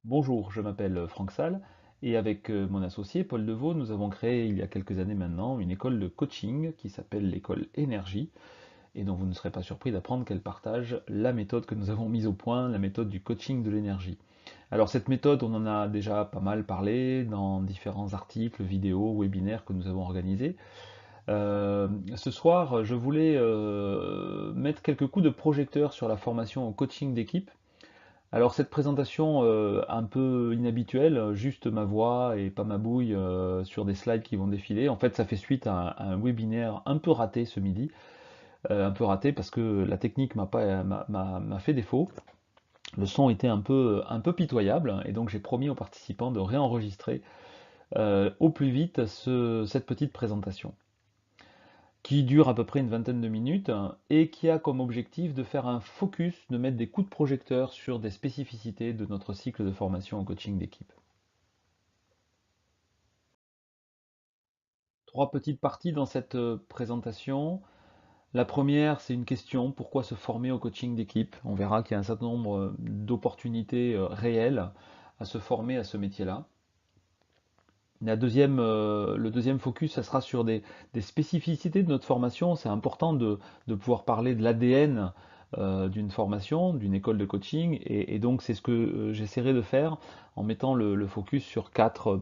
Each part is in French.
Bonjour, je m'appelle Franck Salle et avec mon associé Paul Deveau, nous avons créé il y a quelques années maintenant une école de coaching qui s'appelle l'école Énergie et dont vous ne serez pas surpris d'apprendre qu'elle partage la méthode que nous avons mise au point, la méthode du coaching de l'énergie. Alors cette méthode, on en a déjà pas mal parlé dans différents articles, vidéos, webinaires que nous avons organisés. Ce soir, je voulais mettre quelques coups de projecteur sur la formation au coaching d'équipe. Alors cette présentation un peu inhabituelle, juste ma voix et pas ma bouille sur des slides qui vont défiler, en fait ça fait suite à un webinaire un peu raté ce midi, un peu raté parce que la technique m'a fait défaut, le son était un peu pitoyable et donc j'ai promis aux participants de réenregistrer au plus vite cette petite présentation qui dure à peu près une vingtaine de minutes et qui a comme objectif de faire un focus, de mettre des coups de projecteur sur des spécificités de notre cycle de formation au coaching d'équipe. Trois petites parties dans cette présentation. La première, c'est une question, pourquoi se former au coaching d'équipe? On verra qu'il y a un certain nombre d'opportunités réelles à se former à ce métier-là. Le deuxième focus, ça sera sur des spécificités de notre formation. C'est important de pouvoir parler de l'ADN d'une formation, d'une école de coaching, et donc c'est ce que j'essaierai de faire en mettant le focus sur quatre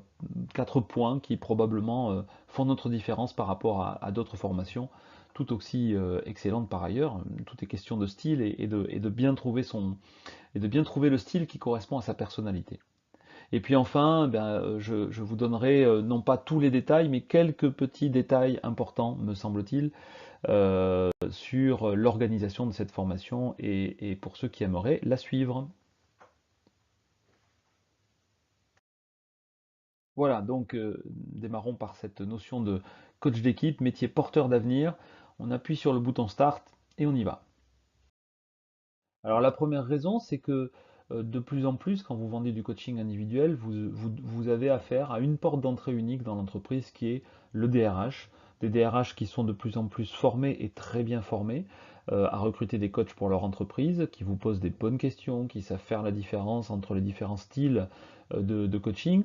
points qui probablement font notre différence par rapport à d'autres formations, tout aussi excellentes par ailleurs. Tout est question de style et de bien trouver et de bien trouver le style qui correspond à sa personnalité. Et puis enfin, je vous donnerai non pas tous les détails, mais quelques petits détails importants, me semble-t-il, sur l'organisation de cette formation et pour ceux qui aimeraient la suivre. Voilà, donc démarrons par cette notion de coach d'équipe, métier porteur d'avenir. On appuie sur le bouton Start et on y va. Alors la première raison, c'est que de plus en plus, quand vous vendez du coaching individuel, vous avez affaire à une porte d'entrée unique dans l'entreprise qui est le DRH. Des DRH qui sont de plus en plus formés et très bien formés à recruter des coachs pour leur entreprise, qui vous posent des bonnes questions, qui savent faire la différence entre les différents styles de coaching.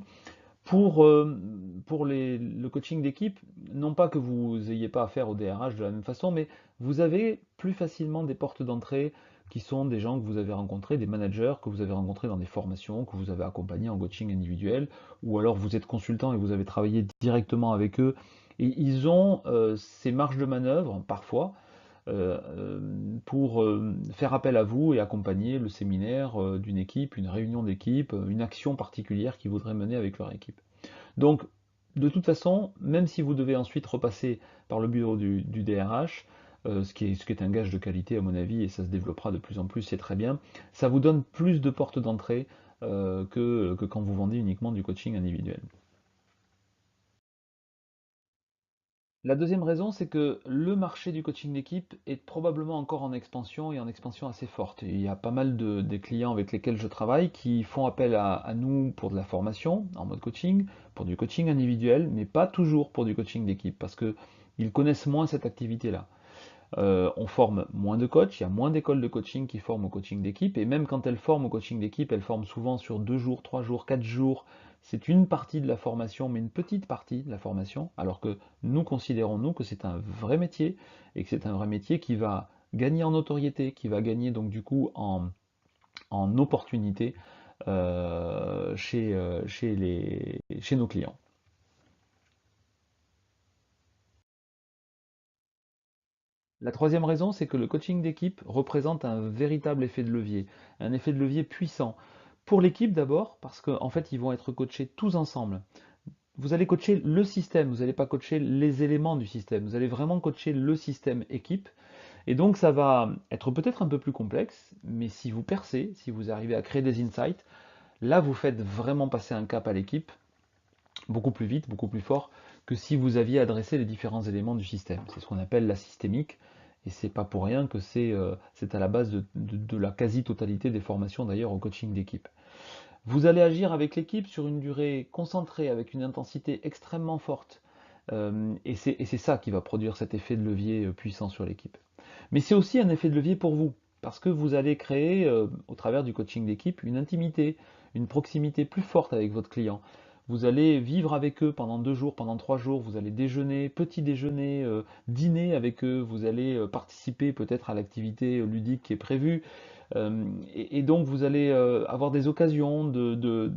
Pour le coaching d'équipe, non pas que vous n'ayez pas affaire au DRH de la même façon, mais vous avez plus facilement des portes d'entrée qui sont des gens que vous avez rencontrés, des managers que vous avez rencontrés dans des formations, que vous avez accompagnés en coaching individuel, ou alors vous êtes consultant et vous avez travaillé directement avec eux, et ils ont ces marges de manœuvre, parfois, pour faire appel à vous et accompagner le séminaire d'une équipe, une réunion d'équipe, une action particulière qu'ils voudraient mener avec leur équipe. Donc, de toute façon, même si vous devez ensuite repasser par le bureau du DRH, ce qui est un gage de qualité à mon avis, et ça se développera de plus en plus, c'est très bien, ça vous donne plus de portes d'entrée que quand vous vendez uniquement du coaching individuel. La deuxième raison, c'est que le marché du coaching d'équipe est probablement encore en expansion et en expansion assez forte. Il y a pas mal des clients avec lesquels je travaille qui font appel à nous pour de la formation en mode coaching, pour du coaching individuel, mais pas toujours pour du coaching d'équipe parce qu'ils connaissent moins cette activité-là. On forme moins de coachs, il y a moins d'écoles de coaching qui forment au coaching d'équipe, et même quand elles forment au coaching d'équipe, elles forment souvent sur 2 jours, 3 jours, 4 jours. C'est une partie de la formation, mais une petite partie de la formation, alors que nous considérons, nous, que c'est un vrai métier, et que c'est un vrai métier qui va gagner en notoriété, qui va gagner donc du coup en opportunité chez nos clients. La troisième raison, c'est que le coaching d'équipe représente un véritable effet de levier, un effet de levier puissant. Pour l'équipe d'abord, parce qu'en fait, ils vont être coachés tous ensemble. Vous allez coacher le système, vous n'allez pas coacher les éléments du système, vous allez vraiment coacher le système équipe. Et donc, ça va être peut-être un peu plus complexe, mais si vous percez, si vous arrivez à créer des insights, là, vous faites vraiment passer un cap à l'équipe, beaucoup plus vite, beaucoup plus fort, que si vous aviez adressé les différents éléments du système. C'est ce qu'on appelle la systémique, et c'est pas pour rien que c'est à la base de la quasi-totalité des formations d'ailleurs au coaching d'équipe. Vous allez agir avec l'équipe sur une durée concentrée, avec une intensité extrêmement forte, et c'est ça qui va produire cet effet de levier puissant sur l'équipe. Mais c'est aussi un effet de levier pour vous. parce que vous allez créer, au travers du coaching d'équipe, une intimité, une proximité plus forte avec votre client. Vous allez vivre avec eux pendant 2 jours, pendant 3 jours, vous allez déjeuner, petit déjeuner, dîner avec eux, vous allez participer peut-être à l'activité ludique qui est prévue. Et donc vous allez avoir des occasions de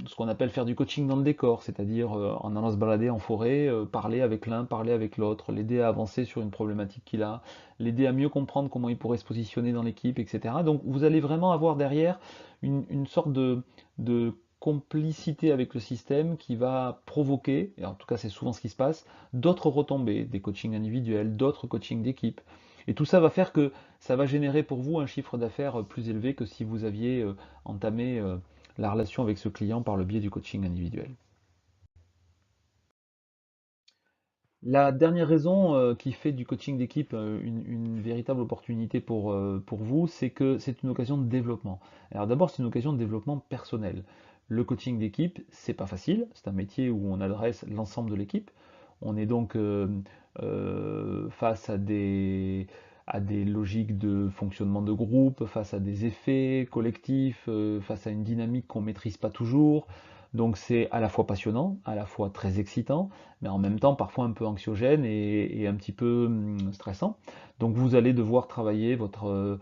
ce qu'on appelle faire du coaching dans le décor, c'est-à-dire en allant se balader en forêt, parler avec l'un, parler avec l'autre, l'aider à avancer sur une problématique qu'il a, l'aider à mieux comprendre comment il pourrait se positionner dans l'équipe, etc. Donc vous allez vraiment avoir derrière une sorte de complicité avec le système qui va provoquer, et en tout cas c'est souvent ce qui se passe, d'autres retombées, des coachings individuels, d'autres coachings d'équipe. Et tout ça va faire que ça va générer pour vous un chiffre d'affaires plus élevé que si vous aviez entamé la relation avec ce client par le biais du coaching individuel. La dernière raison qui fait du coaching d'équipe une véritable opportunité pour vous, c'est que c'est une occasion de développement. Alors d'abord, c'est une occasion de développement personnel. Le coaching d'équipe, c'est pas facile, c'est un métier où on adresse l'ensemble de l'équipe. On est donc face à des logiques de fonctionnement de groupe, face à des effets collectifs, face à une dynamique qu'on maîtrise pas toujours. Donc c'est à la fois passionnant, à la fois très excitant, mais en même temps parfois un peu anxiogène et un petit peu stressant. Donc vous allez devoir travailler votre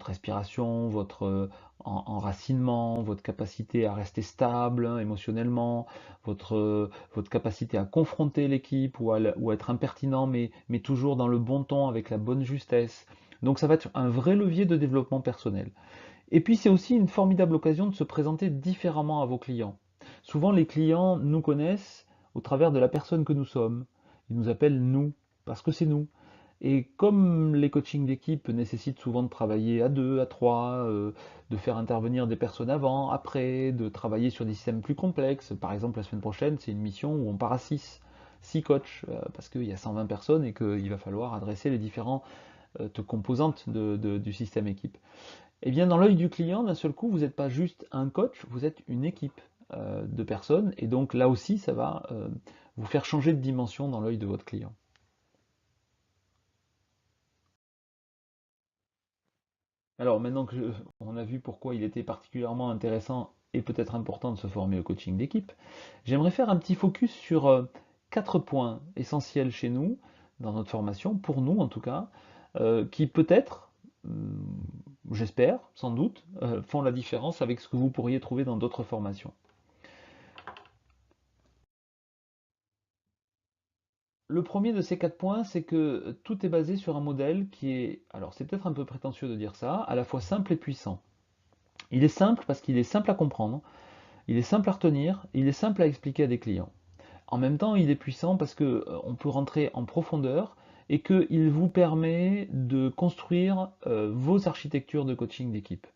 respiration, votre enracinement, votre capacité à rester stable hein, émotionnellement, votre capacité à confronter l'équipe ou à être impertinent, mais toujours dans le bon ton, avec la bonne justesse. Donc ça va être un vrai levier de développement personnel. Et puis c'est aussi une formidable occasion de se présenter différemment à vos clients. Souvent les clients nous connaissent au travers de la personne que nous sommes. Ils nous appellent nous, parce que c'est nous. Et comme les coachings d'équipe nécessitent souvent de travailler à deux, à trois, de faire intervenir des personnes avant, après, de travailler sur des systèmes plus complexes. Par exemple, la semaine prochaine, c'est une mission où on part à 6 coachs, parce qu'il y a 120 personnes et qu'il va falloir adresser les différentes composantes du système équipe. Eh bien, dans l'œil du client, d'un seul coup, vous n'êtes pas juste un coach, vous êtes une équipe de personnes. Et donc là aussi, ça va vous faire changer de dimension dans l'œil de votre client. Alors maintenant on a vu pourquoi il était particulièrement intéressant et peut-être important de se former au coaching d'équipe, j'aimerais faire un petit focus sur 4 points essentiels chez nous, dans notre formation, pour nous en tout cas, qui peut-être, j'espère, sans doute, font la différence avec ce que vous pourriez trouver dans d'autres formations. Le premier de ces 4 points, c'est que tout est basé sur un modèle qui est, alors c'est peut-être un peu prétentieux de dire ça, à la fois simple et puissant. Il est simple parce qu'il est simple à comprendre, il est simple à retenir, il est simple à expliquer à des clients. En même temps, il est puissant parce que on peut rentrer en profondeur et qu'il vous permet de construire vos architectures de coaching d'équipe.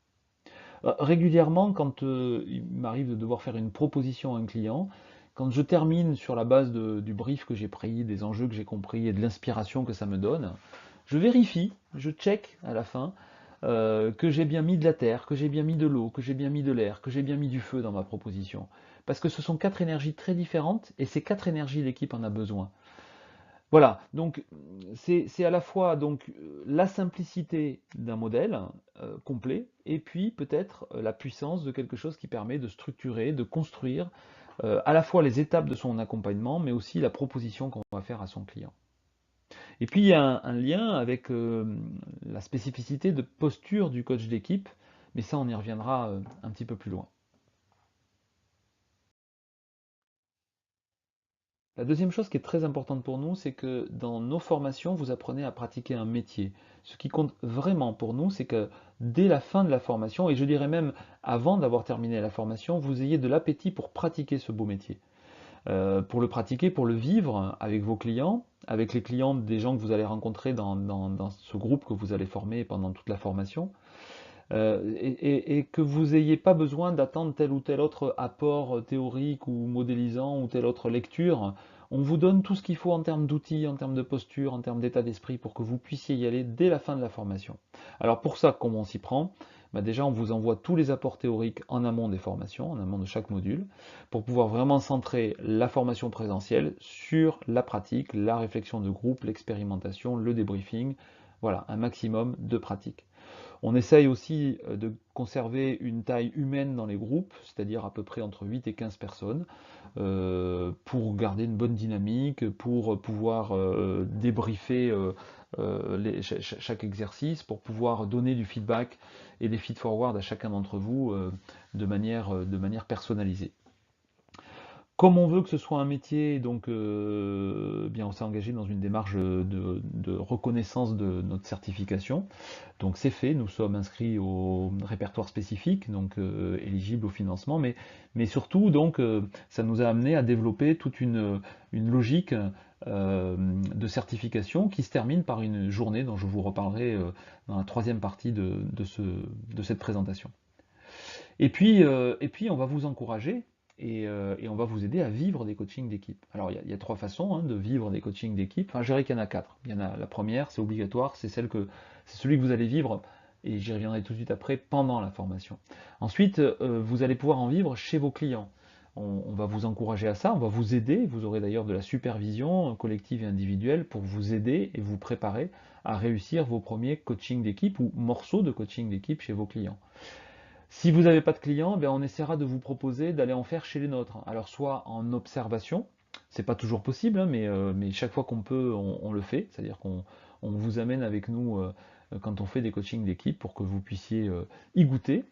Régulièrement, quand il m'arrive de devoir faire une proposition à un client, quand je termine sur la base du brief que j'ai pris, des enjeux que j'ai compris et de l'inspiration que ça me donne, je vérifie, je check à la fin que j'ai bien mis de la terre, que j'ai bien mis de l'eau, que j'ai bien mis de l'air, que j'ai bien mis du feu dans ma proposition. Parce que ce sont 4 énergies très différentes et ces 4 énergies, l'équipe en a besoin. Voilà, donc c'est à la fois donc la simplicité d'un modèle complet et puis peut-être la puissance de quelque chose qui permet de structurer, de construire à la fois les étapes de son accompagnement, mais aussi la proposition qu'on va faire à son client. Et puis il y a un lien avec la spécificité de posture du coach d'équipe, mais ça on y reviendra un petit peu plus loin. La deuxième chose qui est très importante pour nous, c'est que dans nos formations, vous apprenez à pratiquer un métier. Ce qui compte vraiment pour nous, c'est que dès la fin de la formation, et je dirais même avant d'avoir terminé la formation, vous ayez de l'appétit pour pratiquer ce beau métier. Pour le pratiquer, pour le vivre avec vos clients, avec les clients des gens que vous allez rencontrer dans ce groupe que vous allez former pendant toute la formation, et que vous n'ayez pas besoin d'attendre tel ou tel autre apport théorique ou modélisant ou telle autre lecture. On vous donne tout ce qu'il faut en termes d'outils, en termes de posture, en termes d'état d'esprit pour que vous puissiez y aller dès la fin de la formation. Alors pour ça, comment on s'y prend? Bah déjà, on vous envoie tous les apports théoriques en amont des formations, en amont de chaque module, pour pouvoir vraiment centrer la formation présentielle sur la pratique, la réflexion de groupe, l'expérimentation, le débriefing, Voilà, un maximum de pratique. On essaye aussi de conserver une taille humaine dans les groupes, c'est-à-dire à peu près entre 8 et 15 personnes, pour garder une bonne dynamique, pour pouvoir débriefer chaque exercice, pour pouvoir donner du feedback et des feed-forward à chacun d'entre vous de manière personnalisée. Comme on veut que ce soit un métier, donc bien on s'est engagé dans une démarche de reconnaissance de notre certification. Donc c'est fait, nous sommes inscrits au répertoire spécifique, donc éligibles au financement, mais surtout donc ça nous a amené à développer toute une logique de certification qui se termine par une journée dont je vous reparlerai dans la troisième partie de cette présentation. Et puis on va vous encourager et on va vous aider à vivre des coachings d'équipe. Alors il y a trois façons hein, de vivre des coachings d'équipe. Enfin, je dirais qu'il y en a quatre. Il y en a la première, c'est obligatoire, c'est celui que vous allez vivre, et j'y reviendrai tout de suite après, pendant la formation. Ensuite, vous allez pouvoir en vivre chez vos clients. On va vous encourager à ça, on va vous aider. Vous aurez d'ailleurs de la supervision collective et individuelle pour vous aider et vous préparer à réussir vos premiers coachings d'équipe ou morceaux de coaching d'équipe chez vos clients. Si vous n'avez pas de clients, ben on essaiera de vous proposer d'aller en faire chez les nôtres. Alors soit en observation, c'est pas toujours possible, hein, mais chaque fois qu'on peut, on le fait. C'est-à-dire qu'on vous amène avec nous quand on fait des coachings d'équipe pour que vous puissiez y goûter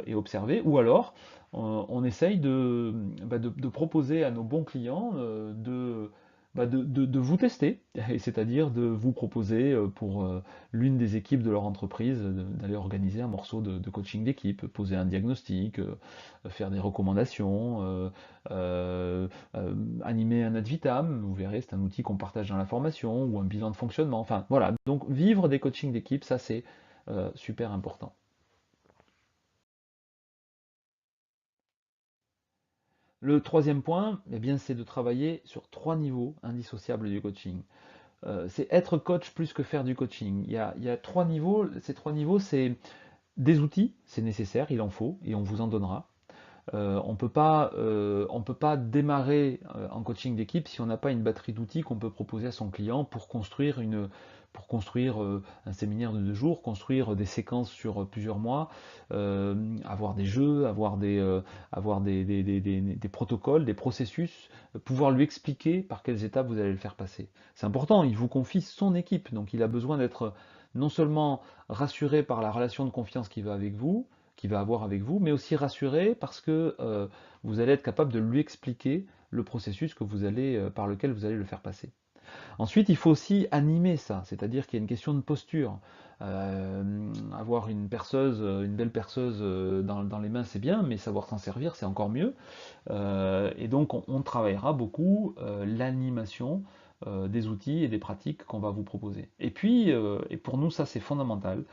et observer. Ou alors, on essaye de proposer à nos bons clients de vous tester, et c'est-à-dire de vous proposer pour l'une des équipes de leur entreprise d'aller organiser un morceau de coaching d'équipe, poser un diagnostic, faire des recommandations, animer un ad vitam, vous verrez, c'est un outil qu'on partage dans la formation, ou un bilan de fonctionnement, enfin voilà, donc vivre des coachings d'équipe, ça c'est super important. Le troisième point, eh bien, c'est de travailler sur trois niveaux indissociables du coaching. C'est être coach plus que faire du coaching. Il y a trois niveaux. Ces trois niveaux, c'est des outils, c'est nécessaire, il en faut, et on vous en donnera. On peut pas démarrer en coaching d'équipe si on n'a pas une batterie d'outils qu'on peut proposer à son client pour construire un séminaire de 2 jours, construire des séquences sur plusieurs mois, avoir des jeux, avoir des protocoles, des processus, pouvoir lui expliquer par quelles étapes vous allez le faire passer. C'est important, il vous confie son équipe, donc il a besoin d'être non seulement rassuré par la relation de confiance qu'il va avoir avec vous, mais aussi rassuré parce que vous allez être capable de lui expliquer le processus par lequel vous allez le faire passer. Ensuite, il faut aussi animer ça, c'est-à-dire qu'il y a une question de posture. Avoir une belle perceuse dans les mains, c'est bien, mais savoir s'en servir, c'est encore mieux. Et donc, on travaillera beaucoup l'animation des outils et des pratiques qu'on va vous proposer. Et puis, et pour nous, ça c'est fondamental,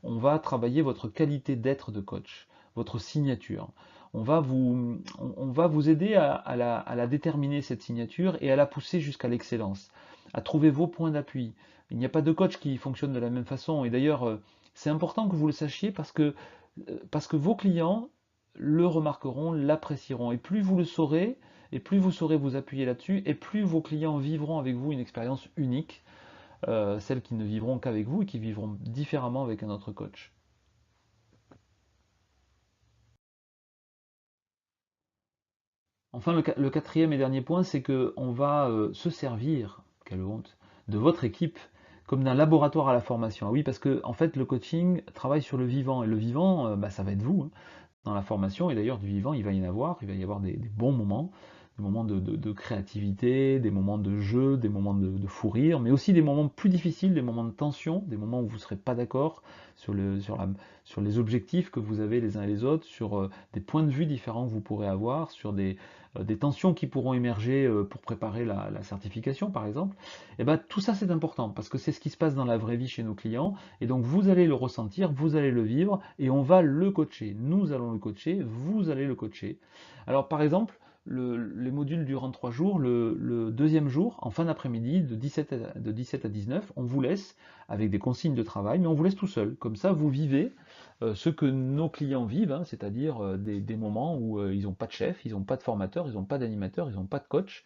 on va travailler votre qualité d'être de coach, votre signature. On va vous aider à la déterminer, cette signature, et à la pousser jusqu'à l'excellence, à trouver vos points d'appui. Il n'y a pas de coach qui fonctionne de la même façon. Et d'ailleurs, c'est important que vous le sachiez parce que vos clients le remarqueront, l'apprécieront. Et plus vous le saurez, et plus vous saurez vous appuyer là-dessus, et plus vos clients vivront avec vous une expérience unique, celle qui ne vivront qu'avec vous et qui vivront différemment avec un autre coach. Enfin, le quatrième et dernier point, c'est qu'on va se servir, quelle honte, de votre équipe comme d'un laboratoire à la formation. Ah oui, parce que en fait, le coaching travaille sur le vivant, et le vivant, bah, ça va être vous, hein, dans la formation, et d'ailleurs du vivant, il va y avoir des bons moments, des moments de créativité, des moments de jeu, des moments de fou rire, mais aussi des moments plus difficiles, des moments de tension, des moments où vous ne serez pas d'accord sur les objectifs que vous avez les uns et les autres, sur des points de vue différents que vous pourrez avoir, sur des tensions qui pourront émerger pour préparer la certification, par exemple. Et ben, tout ça, c'est important, parce que c'est ce qui se passe dans la vraie vie chez nos clients, et donc vous allez le ressentir, vous allez le vivre, et on va le coacher. Nous allons le coacher, vous allez le coacher. Alors, par exemple, les modules durant 3 jours, le deuxième jour, en fin d'après-midi, de 17 à 19, on vous laisse avec des consignes de travail, mais on vous laisse tout seul. Comme ça, vous vivez ce que nos clients vivent, hein, c'est-à-dire des moments où ils n'ont pas de chef, ils n'ont pas de formateur, ils n'ont pas d'animateur, ils n'ont pas de coach.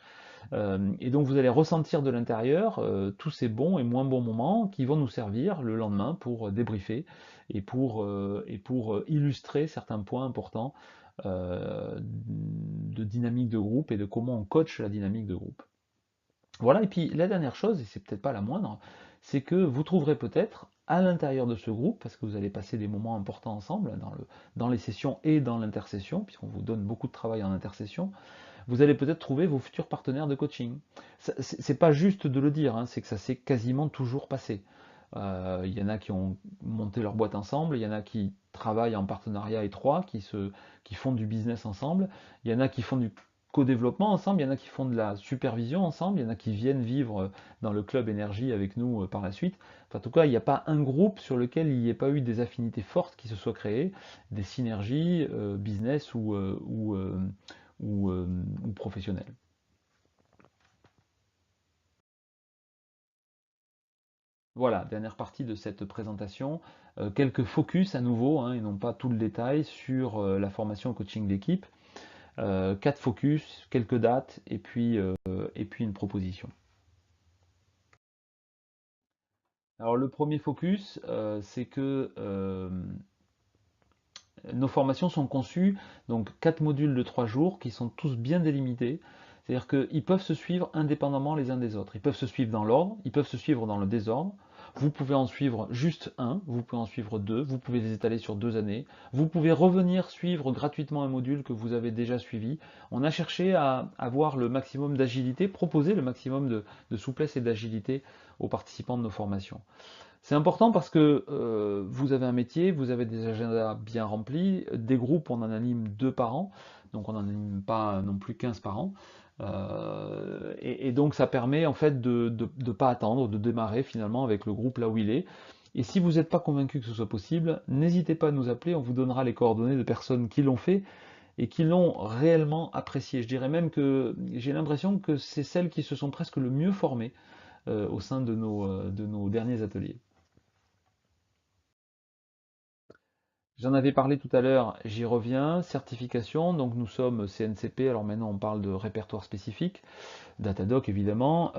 Et donc vous allez ressentir de l'intérieur tous ces bons et moins bons moments qui vont nous servir le lendemain pour débriefer et pour illustrer certains points importants de dynamique de groupe et de comment on coach la dynamique de groupe. Voilà, et puis la dernière chose, et c'est peut-être pas la moindre, c'est que vous trouverez peut-être à l'intérieur de ce groupe, parce que vous allez passer des moments importants ensemble dans les sessions et dans l'intercession, puisqu'on vous donne beaucoup de travail en intercession, vous allez peut-être trouver vos futurs partenaires de coaching. C'est pas juste de le dire, hein, c'est que ça s'est quasiment toujours passé. Il y en a qui ont monté leur boîte ensemble, il y en a qui travaillent en partenariat étroit, qui font du business ensemble, il y en a qui font du co-développement ensemble, il y en a qui font de la supervision ensemble, il y en a qui viennent vivre dans le club énergie avec nous par la suite. Enfin, en tout cas, il n'y a pas un groupe sur lequel il n'y ait pas eu des affinités fortes qui se soient créées, des synergies business ou professionnelles. Voilà, dernière partie de cette présentation. Quelques focus à nouveau, hein, et non pas tout le détail, sur la formation au coaching d'équipe. 4 focus, quelques dates, et puis une proposition. Alors le premier focus, c'est que nos formations sont conçues, donc 4 modules de 3 jours qui sont tous bien délimités. C'est-à-dire qu'ils peuvent se suivre indépendamment les uns des autres. Ils peuvent se suivre dans l'ordre, ils peuvent se suivre dans le désordre. Vous pouvez en suivre juste un, vous pouvez en suivre deux, vous pouvez les étaler sur 2 années. Vous pouvez revenir suivre gratuitement un module que vous avez déjà suivi. On a cherché à avoir le maximum d'agilité, proposer le maximum de souplesse et d'agilité aux participants de nos formations. C'est important parce que vous avez un métier, vous avez des agendas bien remplis, des groupes, on en anime 2 par an, donc on n'en anime pas non plus 15 par an. Et donc ça permet en fait de ne pas attendre, de démarrer finalement avec le groupe là où il est. Et si vous n'êtes pas convaincu que ce soit possible, n'hésitez pas à nous appeler, on vous donnera les coordonnées de personnes qui l'ont fait et qui l'ont réellement apprécié. Je dirais même que j'ai l'impression que c'est celles qui se sont presque le mieux formées au sein de nos derniers ateliers. J'en avais parlé tout à l'heure, j'y reviens, certification, donc nous sommes CNCP, alors maintenant on parle de répertoire spécifique, Datadoc évidemment,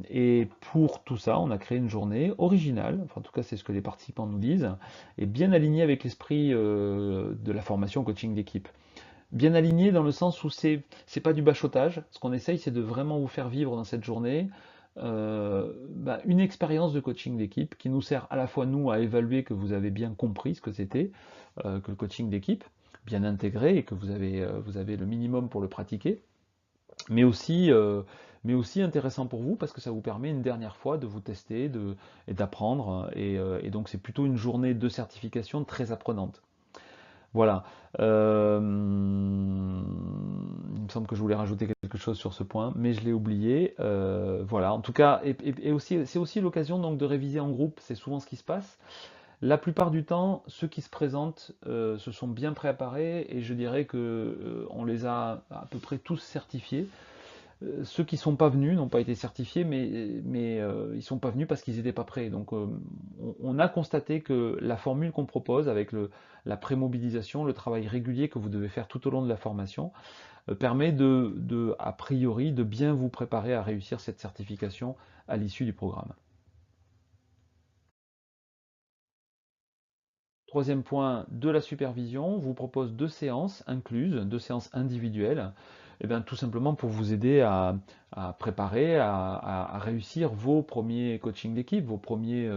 et pour tout ça on a créé une journée originale, enfin en tout cas c'est ce que les participants nous disent, et bien alignée avec l'esprit de la formation coaching d'équipe. Bien alignée dans le sens où c'est pas du bachotage, ce qu'on essaye c'est de vraiment vous faire vivre dans cette journée une expérience de coaching d'équipe qui nous sert à la fois nous à évaluer que vous avez bien compris ce que c'était que le coaching d'équipe, bien intégré et que vous avez le minimum pour le pratiquer, mais aussi, euh, mais aussi intéressant pour vous parce que ça vous permet une dernière fois de vous tester et d'apprendre et donc c'est plutôt une journée de certification très apprenante. Voilà. Il me semble que je voulais rajouter quelque chose sur ce point, mais je l'ai oublié. Voilà. En tout cas, et aussi, c'est aussi l'occasion donc de réviser en groupe. C'est souvent ce qui se passe. La plupart du temps, ceux qui se présentent se sont bien préparés et je dirais que on les a à peu près tous certifiés. Ceux qui ne sont pas venus n'ont pas été certifiés, mais ils ne sont pas venus parce qu'ils n'étaient pas prêts. Donc on a constaté que la formule qu'on propose avec la prémobilisation, le travail régulier que vous devez faire tout au long de la formation, permet a priori, de bien vous préparer à réussir cette certification à l'issue du programme. Troisième point, de la supervision, on vous propose 2 séances incluses, 2 séances individuelles, et bien, tout simplement pour vous aider à préparer, à réussir vos premiers coachings d'équipe, vos premiers,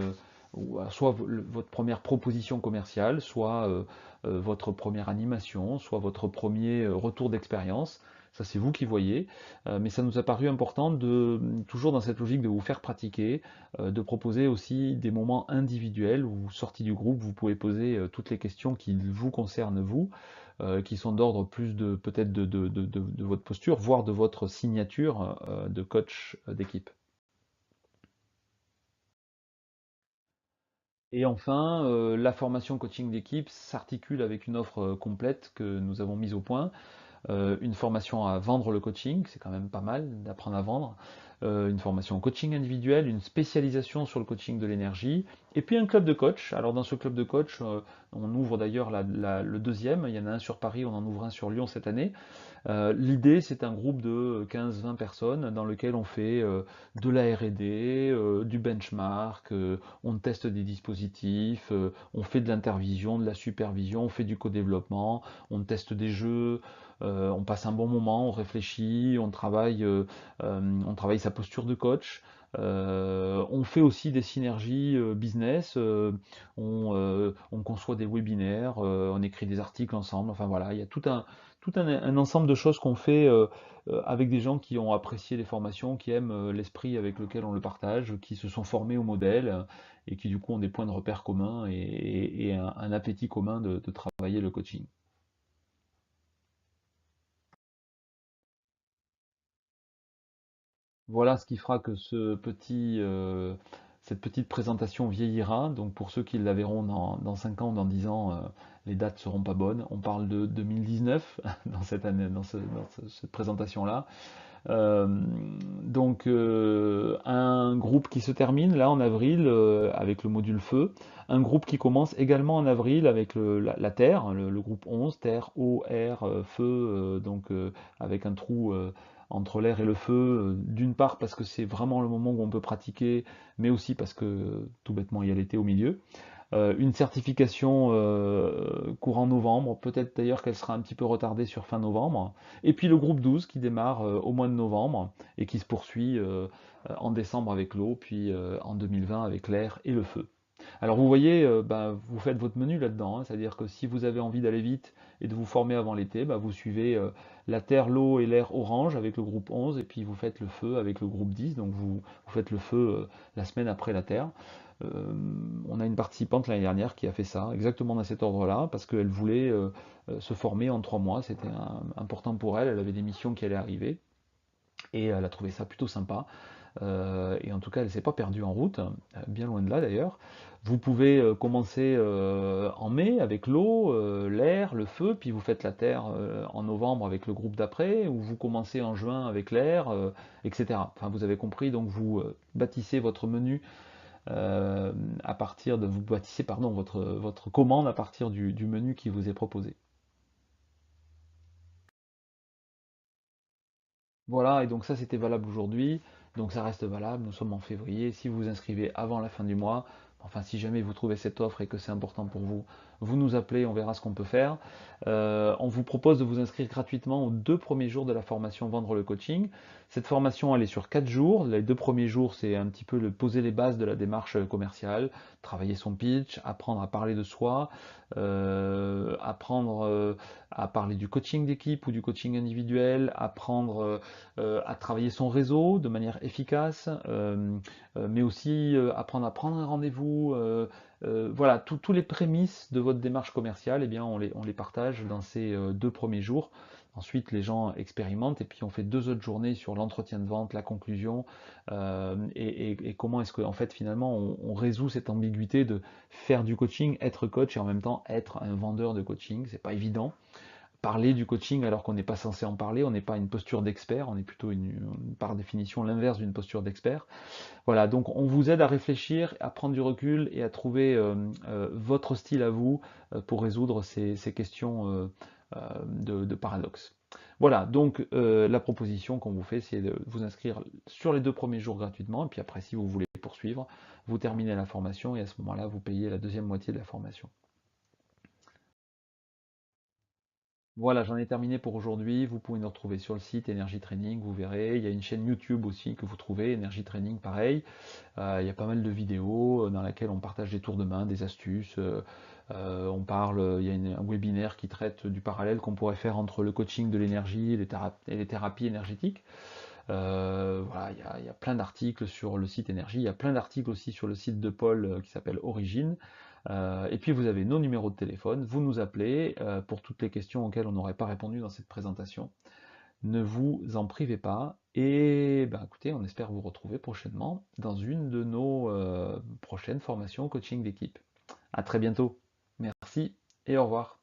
soit votre première proposition commerciale, soit votre première animation, soit votre premier retour d'expérience. Ça, c'est vous qui voyez. Mais ça nous a paru important toujours dans cette logique de vous faire pratiquer, de proposer aussi des moments individuels où, sortis du groupe, vous pouvez poser toutes les questions qui vous concernent vous, qui sont d'ordre plus de peut-être de votre posture, voire de votre signature de coach d'équipe. Et enfin, la formation coaching d'équipe s'articule avec une offre complète que nous avons mise au point. Une formation à vendre le coaching, c'est quand même pas mal d'apprendre à vendre. une formation en coaching individuel, une spécialisation sur le coaching de l'énergie, et puis un club de coach. Alors dans ce club de coach, on ouvre d'ailleurs le deuxième, il y en a un sur Paris, on en ouvre un sur Lyon cette année. L'idée, c'est un groupe de 15-20 personnes dans lequel on fait de la R&D, du benchmark, on teste des dispositifs, on fait de l'intervision, de la supervision, on fait du co-développement, on teste des jeux, on passe un bon moment, on réfléchit, on travaille sa posture de coach. On fait aussi des synergies business, on conçoit des webinaires, on écrit des articles ensemble, enfin voilà, il y a tout un ensemble de choses qu'on fait avec des gens qui ont apprécié les formations, qui aiment l'esprit avec lequel on le partage, qui se sont formés au modèle et qui du coup ont des points de repère communs et un appétit commun de travailler le coaching. Voilà ce qui fera que cette petite présentation vieillira. Donc pour ceux qui la verront dans 5 ans ou dans 10 ans, les dates seront pas bonnes. On parle de 2019 dans cette année, cette présentation-là. Euh, un groupe qui se termine là en avril avec le module feu, un groupe qui commence également en avril avec la Terre, le groupe 11, Terre, eau, air, feu, avec un trou entre l'air et le feu, d'une part parce que c'est vraiment le moment où on peut pratiquer, mais aussi parce que tout bêtement il y a l'été au milieu. Une certification courant novembre, peut-être d'ailleurs qu'elle sera un petit peu retardée sur fin novembre. Et puis le groupe 12 qui démarre au mois de novembre et qui se poursuit en décembre avec l'eau, puis en 2020 avec l'air et le feu. Alors vous voyez, vous faites votre menu là-dedans, hein, c'est-à-dire que si vous avez envie d'aller vite et de vous former avant l'été, vous suivez la terre, l'eau et l'air orange avec le groupe 11 et puis vous faites le feu avec le groupe 10, donc vous faites le feu la semaine après la terre. Euh, on a une participante l'année dernière qui a fait ça, exactement dans cet ordre-là, parce qu'elle voulait se former en 3 mois, c'était important pour elle, elle avait des missions qui allaient arriver, et elle a trouvé ça plutôt sympa. Et en tout cas, elle ne s'est pas perdue en route, bien loin de là d'ailleurs. Vous pouvez commencer en mai avec l'eau, l'air, le feu, puis vous faites la terre en novembre avec le groupe d'après, ou vous commencez en juin avec l'air, etc. Enfin, vous avez compris, donc vous bâtissez votre menu vous bâtissez pardon, votre commande à partir du menu qui vous est proposé. Voilà, et donc ça c'était valable aujourd'hui, donc ça reste valable, nous sommes en février, si vous vous inscrivez avant la fin du mois, enfin si jamais vous trouvez cette offre et que c'est important pour vous, vous nous appelez, on verra ce qu'on peut faire. On vous propose de vous inscrire gratuitement aux 2 premiers jours de la formation Vendre le coaching. Cette formation elle est sur 4 jours, les 2 premiers jours c'est un petit peu poser les bases de la démarche commerciale, travailler son pitch, apprendre à parler de soi, apprendre à parler du coaching d'équipe ou du coaching individuel, apprendre à travailler son réseau de manière efficace, mais aussi apprendre à prendre un rendez-vous. Voilà, tous les prémices de votre démarche commerciale, eh bien, on les partage dans ces 2 premiers jours. Ensuite, les gens expérimentent et puis on fait 2 autres journées sur l'entretien de vente, la conclusion et comment est-ce que, en fait, finalement, on résout cette ambiguïté de faire du coaching, être coach et en même temps être un vendeur de coaching. C'est pas évident parler du coaching alors qu'on n'est pas censé en parler, on n'est pas une posture d'expert, on est plutôt par définition l'inverse d'une posture d'expert. Voilà, donc on vous aide à réfléchir, à prendre du recul et à trouver votre style à vous pour résoudre ces questions de paradoxe. Voilà, donc la proposition qu'on vous fait, c'est de vous inscrire sur les 2 premiers jours gratuitement, et puis après, si vous voulez poursuivre, vous terminez la formation, et à ce moment-là, vous payez la deuxième moitié de la formation. Voilà, j'en ai terminé pour aujourd'hui. Vous pouvez nous retrouver sur le site Energy Training, vous verrez. Il y a une chaîne YouTube aussi que vous trouvez, Energy Training, pareil. Il y a pas mal de vidéos dans lesquelles on partage des tours de main, des astuces. On parle, il y a un webinaire qui traite du parallèle qu'on pourrait faire entre le coaching de l'énergie et les thérapies énergétiques. Voilà, il y a plein d'articles sur le site Énergie, il y a plein d'articles aussi sur le site de Paul qui s'appelle Origine. Et puis vous avez nos numéros de téléphone, vous nous appelez pour toutes les questions auxquelles on n'aurait pas répondu dans cette présentation. Ne vous en privez pas et écoutez, on espère vous retrouver prochainement dans une de nos prochaines formations coaching d'équipe. À très bientôt. Merci et au revoir.